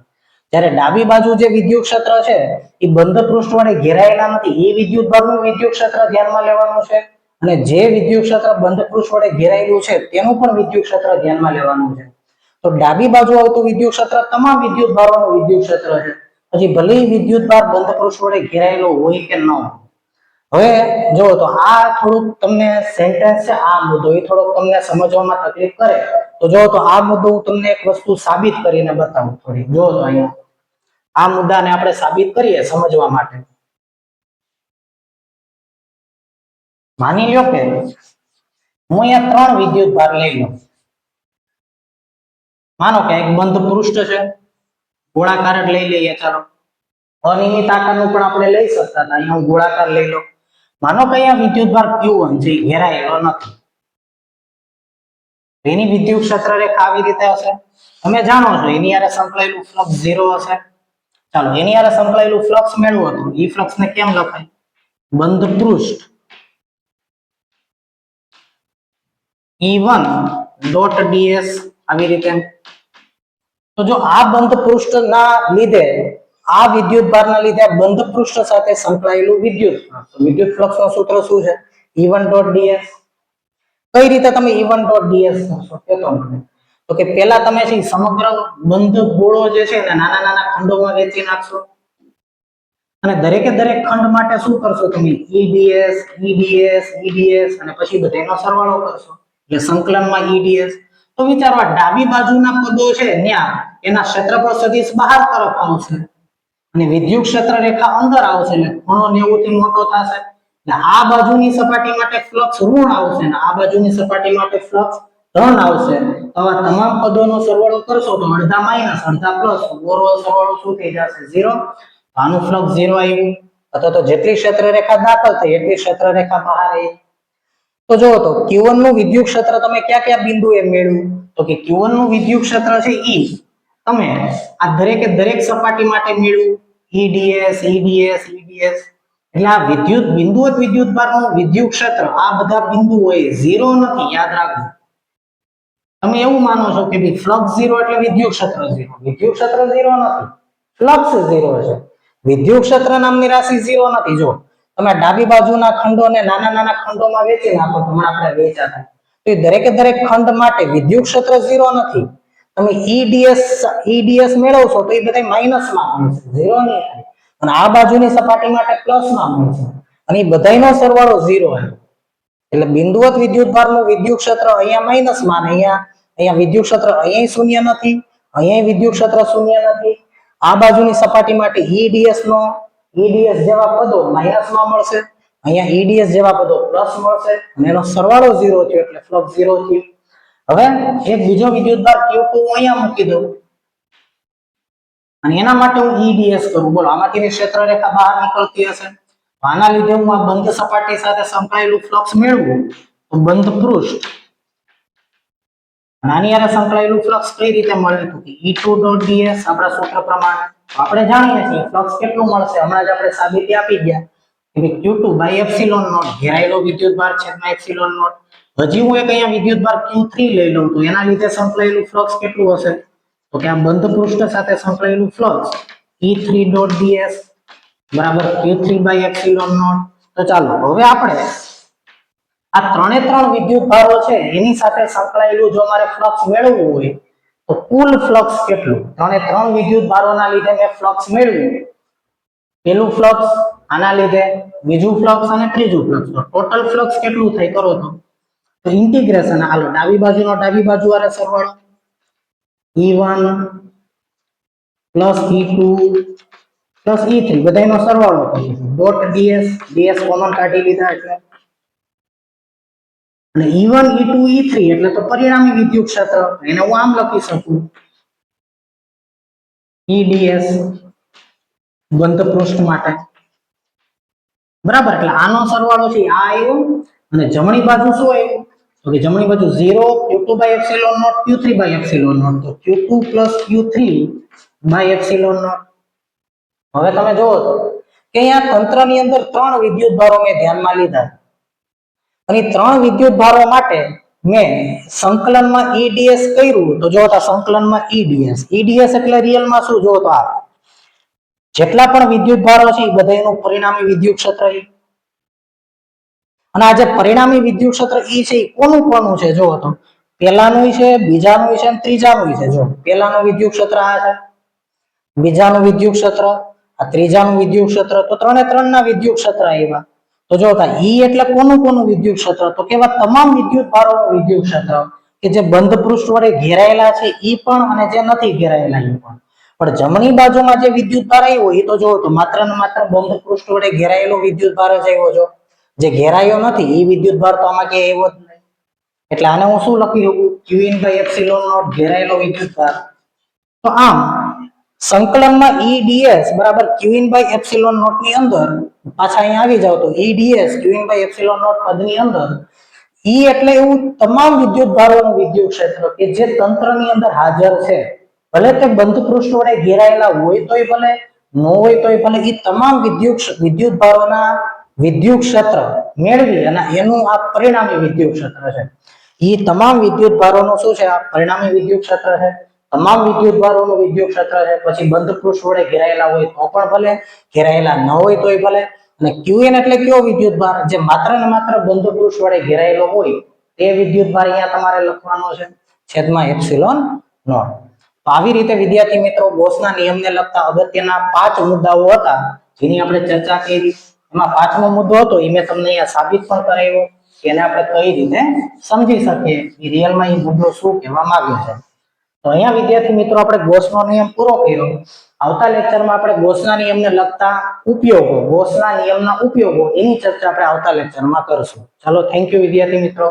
જ્યારે ડાબી બાજુ જે વિદ્યુત ક્ષેત્ર છે એ બંધ પૃષ્ઠ વડે ઘેરાયેલા નથી, એ વિદ્યુત ભારનું વિદ્યુત ક્ષેત્ર ધ્યાનમાં લેવાનું છે. અને જે વિદ્યુત ક્ષેત્ર બંધ પૃષ્ઠ વડે ઘેરાયેલું છે તેનું પણ વિદ્યુત ક્ષેત્ર ધ્યાનમાં લેવાનું છે. તો ડાબી બાજુ આવતું વિદ્યુત ક્ષેત્ર તમામ વિદ્યુત ભારોનું વિદ્યુત ક્ષેત્ર છે. પછી ભલે વિદ્યુત ભાર બંધ પૃષ્ઠ વડે ઘેરાયેલો હોય કે ન હોય. હવે જો તો આ થોડુંક તમને સેન્ટેન્સ છે, આ મુદ્દો એ થોડોક તમને સમજવામાં તકલીફ કરે, તો જો તો આ મુદ્દો હું તમને એક વસ્તુ સાબિત કરીને બતાવું થોડી. જો તો અહીંયા આ મુદ્દાને આપણે સાબિત કરીએ સમજવા માટે. માની લ્યો કે હું અહીંયા 3 વિદ્યુત ભાર લઈ લઉં. માનો કે એક બંધ પૃષ્ઠ છે, ગોળાકાર જ લઈ લઈએ. ચાલો અનિયમિત આકારનું પણ આપણે લઈ શકતા હતા, અહીંયા હું ગોળાકાર લઈ લઉં. માનો કે અહીંયા વિદ્યુત ભાર Q1 છે, ઘેરાયેલો નથી, એની વિદ્યુત ક્ષેત્ર રેખા આવી રીતે હશે. તમે જાણો છો એની હારે સંકળાયેલું ફ્લક્સ 0 હશે. ચાલો એની હારે સંકળાયેલું ફ્લક્સ મેળવો તો એ ફ્લક્સ ને કેમ લખાય? બંધ પૃષ્ઠ E1 ડોટ ds આવી રીતે. તો જો આ બંધ પૃષ્ઠના લીધે, આ વિદ્યુત ભારના લીધે બંધ પૃષ્ઠ સાથે સંકળાયેલું વિદ્યુત ફ્લક્સનું સૂત્ર શું છે? E1 dot ds. કઈ રીતે તમે E1 ડોટ ds કરશો તો મને તો કે પહેલા તમે છે સમગ્ર બંધ ગોળો જે છે ને નાના નાના ખંડોમાં વહેંચી નાખશો, અને દરેકે દરેક ખંડ માટે શું કરશો? તમે EDS EDS EDS અને પછી બધાનો સરવાળો કરશો, એટલે સંકલનમાં EDS. તો વિચારવા ડાબી બાજુના પદો છે ત્યાં એના ક્ષેત્રફળ સદિશ બહાર તરફ આવશે અને વિદ્યુત ક્ષેત્ર રેખા અંદર આવશે, એટલે ખૂણો 90 થી મોટો થશે. એટલે આ બાજુની સપાટી માટે ફ્લક્સ ઋણ આવશે અને આ બાજુની સપાટી માટે ફ્લક્સ ધન આવશે. તો આ તમામ પદોનો સરવાળો કરશો તો અડધા માઈનસ અડધા પ્લસ, ઓવરઓલ સરવાળો શું થઈ જશે? 0. આનું ફ્લક્સ 0 આવ્યું. અથવા તો જેટલી ક્ષેત્ર રેખા દાખલ થઈ એટલી ક્ષેત્ર રેખા બહાર આવી. તો જો તો Q1 નું વિદ્યુત ક્ષેત્ર તમે ક્યાં ક્યાં બિંદુએ મેળવ્યું? તો કે Q1 નું વિદ્યુત ક્ષેત્ર છે E તમે આ દરેકે દરેક સપાટી માટે મેળવ્યું, EDS EDS EDS. એટલે આ વિદ્યુત બિંદુવત વિદ્યુત ભારનું વિદ્યુત ક્ષેત્ર આ બધા બિંદુઓએ 0 નથી, યાદ રાખજો. તમે એવું માનો છો કે ભાઈ ફ્લક્સ 0 એટલે વિદ્યુત ક્ષેત્ર 0. વિદ્યુત ક્ષેત્ર 0 નથી, ફ્લક્સ 0 છે. વિદ્યુત ક્ષેત્ર નામની રાશિ 0 નથી. જો તમે ડાબી બાજુના ખંડોને નાના નાના ખંડોમાં વહેંચી નાખો તો હમણાં આપણે વહેંચ્યા હતા, તો એ દરેકે દરેક ખંડ માટે વિદ્યુત ક્ષેત્ર 0 નથી. તમે EDS મેળવશો તો એ બધા માઈનસમાં મળશે, 0 નહીં થાય. અને આ બાજુની સપાટી માટે પ્લસમાં મળશે અને એ બધાયનો સરવાળો 0 આવે. એટલે બિંદુવત વિદ્યુત ભારનું વિદ્યુત ક્ષેત્ર અહીંયા માઈનસમાં અને અહીંયા વિદ્યુત ક્ષેત્ર અહીંયા શૂન્ય નથી, અહીંયા વિદ્યુત ક્ષેત્ર શૂન્ય નથી. આ બાજુની સપાટી માટે EDS જેવા પદો માઈનસમાં મળશે, અહીંયા EDS જેવા પદો પ્લસ મળશે અને એનો સરવાળો 0 થયો એટલે ફ્લક્સ 0 થયું. હવે એક બીજો વિદ્યુત ભાર Q2 અહીંયા મૂકી દઉં અને એના માટે હું EDS કરું. બોલો આમાંથી ક્ષેત્ર રેખા બહાર નીકળતી હશે. આના લીધે હું આ બંધ સપાટી સાથે સંકળાયેલું ફ્લક્સ મેળવું તો બંધ પૃષ્ઠ આની હારે સંકળાયેલું ફ્લક્સ કઈ રીતે મળે? તો કે E2 ડોટ ds આપણા સૂત્ર પ્રમાણે. આપણે જાણીએ છીએ ફ્લક્સ કેટલું મળશે, હમણાં જ આપણે સાબિતી આપી ગયા કે Q2 બાય એપ્સિલોન નોટ, ઘેરાયેલો વિદ્યુત ભાર છેદમાં એપ્સિલોન નોટ. હજી હું એક અહીંયા વિદ્યુત ભાર Q3 લઈ લઉં તો એના લીધે સંકળાયેલું ફ્લક્સ કેટલું હશે? તો કે આ બંધ પૃષ્ઠ સાથે સંકળાયેલું ફ્લક્સ E3 ડોટ ds બરાબર Q3 બાય એપ્સિલોન નોટ. તો ચાલો હવે આપણે આ ત્રણે ત્રણ વિદ્યુત ભારો છે એની સાથે સંકળાયેલું જો મારે ફ્લક્સ મેળવવું હોય તો કુલ ફ્લક્સ કેટલું, ત્રણે ત્રણ વિદ્યુત ભારોના લીધે મેં ફ્લક્સ મેળવ્યું, પેલું ફ્લક્સ આના લીધે, બીજું ફ્લક્સ અને ત્રીજું ફ્લક્સ, તો ટોટલ ફ્લક્સ કેટલું થાય કરો તો ઇન્ટિગ્રેશન, હાલો ડાબી બાજુનો ડાબી બાજુ વાળા સરવાળો E1 plus E2 plus E3 બધાયનો સરવાળો કરીશું, ડોટ ds કોમન કાઢી લીધા એટલે, અને E1 E2 E3 એટલે તો પરિણામી વિદ્યુત ક્ષેત્ર, એને હું આમ લખી શકું EDS બંધ પૃષ્ઠ માટે, બરાબર. એટલે આનો સરવાળો છે આ આવ્યો, અને જમણી બાજુ શું આવ્યું તો કે જમણી બાજુ 0 q2 by epsilon naught q3 by epsilon naught, તો q2 plus q3 by epsilon naught. હવે તમે જોવો તો કે અહીંયા તંત્રની અંદર ત્રણ વિદ્યુત ભારો મેં ધ્યાનમાં લીધા, અને ત્રણ વિદ્યુત ભારો માટે મેં સંકલનમાં EDS કર્યું, તો જો આ સંકલનમાં EDS એટલે રિયલમાં શું, જો તો આ જેટલા પણ વિદ્યુત ભારો છે એ બધાનું પરિણામી વિદ્યુત ક્ષેત્ર છે, અને આ જે પરિણામી વિદ્યુત ક્ષેત્ર E છે એ કોનું કોનું છે, જો તો પહેલાનું છે, બીજાનું છે અને ત્રીજાનું છે. જો પહેલાનું વિદ્યુત ક્ષેત્ર આ છે, બીજાનું વિદ્યુત ક્ષેત્ર આ, ત્રીજાનું વિદ્યુત ક્ષેત્ર, તો ત્રણે ત્રણના વિદ્યુત ક્ષેત્ર આવ્યા. તો જો E એટલે કોનું કોનું વિદ્યુત ક્ષેત્ર, તો કેવા તમામ વિદ્યુત ભારોનું વિદ્યુત ક્ષેત્ર કે જે બંધ પૃષ્ઠ વડે ઘેરાયેલા છે એ પણ અને જે નથી ઘેરાયેલા એ પણ. પણ જમણી બાજુમાં જે વિદ્યુત ભાર આવ્યો એ તો જો તો માત્ર ને માત્ર બંધ પૃષ્ઠ વડે ઘેરાયેલો વિદ્યુત ભાર જ આવ્યો, જો જે ઘેરાયો નથી એ વિદ્યુત ભાર તો આમાં કે આવ્યો જ નહીં. એટલે આને હું શું લખી શકું, qin by epsilon naught ઘેરાયેલો વિદ્યુત ભાર. તો આમ સંકલનમાં EDS બરાબર qin by epsilon naught ની અંદર, પાછા અહીંયા આવી જાવ તો EDS qin by epsilon naught પદની અંદર E એટલે એવું તમામ વિદ્યુત ભારોનું વિદ્યુત ક્ષેત્ર કે જે તંત્રની અંદર હાજર છે, ભલે તે બંધ પૃષ્ઠ વડે ઘેરાયેલા હોય તોય ભલે, ન હોય તોય ભલે, એ તમામ વિદ્યુત ભારોના વિદ્યુત ક્ષેત્ર મેળવી અને એનું આ પરિણામી વિદ્યુત ક્ષેત્ર છે. એ તમામ વિદ્યુત ભારોનું શું છે, આ પરિણામી વિદ્યુત ક્ષેત્ર છે. તમામ વિદ્યુત ભારોનું વિદ્યુત ક્ષેત્ર છે. પછી બંધ પૃષ્ઠ વડે ઘેરાયેલા હોય તો પણ ભલે, ઘેરાયેલા ન હોય તોય ભલે. અને qn એટલે કયો વિદ્યુત ભાર, જે માત્ર ને માત્ર બંધ પૃષ્ઠ વડે ઘેરાયેલો હોય તે વિદ્યુત ભાર અહીંયા તમારે લખવાનો છે છેદમાં એપ્સિલોન નોટ. તો આવી રીતે વિદ્યાર્થી મિત્રો ગૌસના નિયમને લગતા અગત્યના 5 મુદ્દાઓ હતા જેની આપણે ચર્ચા કરી. એમાં પાંચમો મુદ્દો હતો એ મેં તમને અહીંયા સાબિત પણ કરાવ્યો કે એને આપણે કઈ રીતે સમજી શકીએ કે રિયલમાં એ મુદ્દો શું કહેવા માંગ્યો છે. તો અહીંયા વિદ્યાર્થી મિત્રો આપણે ગૌસનો નિયમ પૂરો કર્યો. આવતા લેક્ચરમાં આપણે ગૌસના નિયમને લગતા ઉપયોગો, ગૌસના નિયમના ઉપયોગો એની ચર્ચા આપણે આવતા લેક્ચરમાં કરશું. ચાલો, થેન્ક યુ વિદ્યાર્થી મિત્રો.